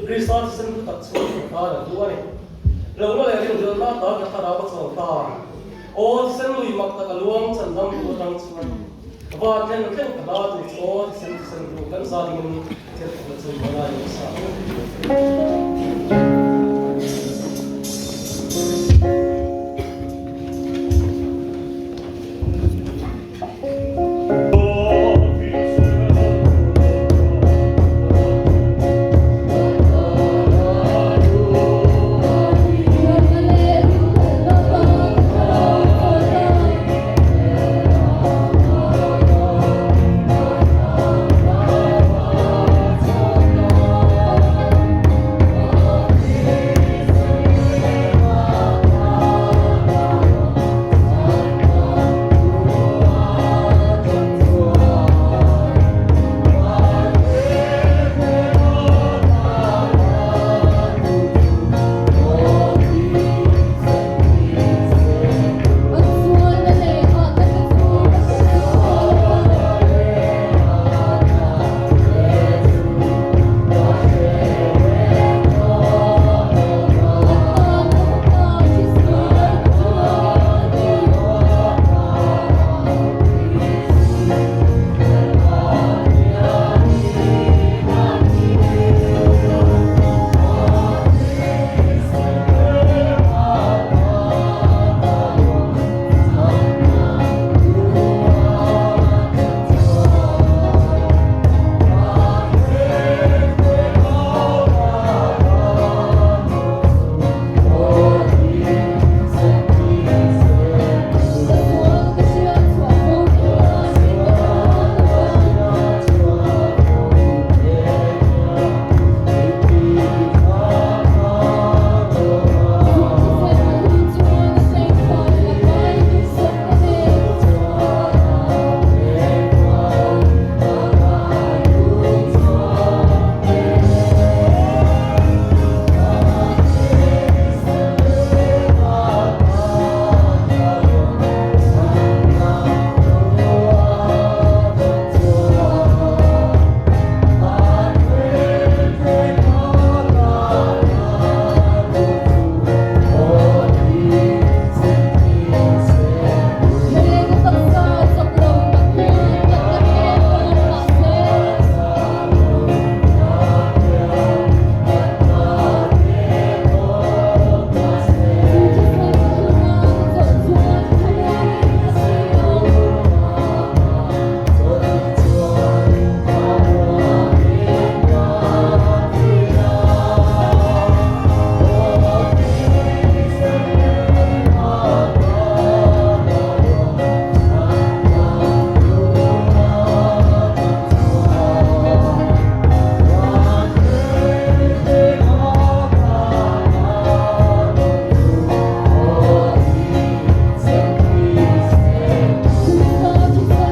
krista ti sen ta chu ta la du ani lo lo le ri do na ta ka ta ra ba so ta o sen lui mak ta ka luang chan dam tu dang chuan và nên cái đó thì có sinh sinh đủ các gia đình thì cũng là sự là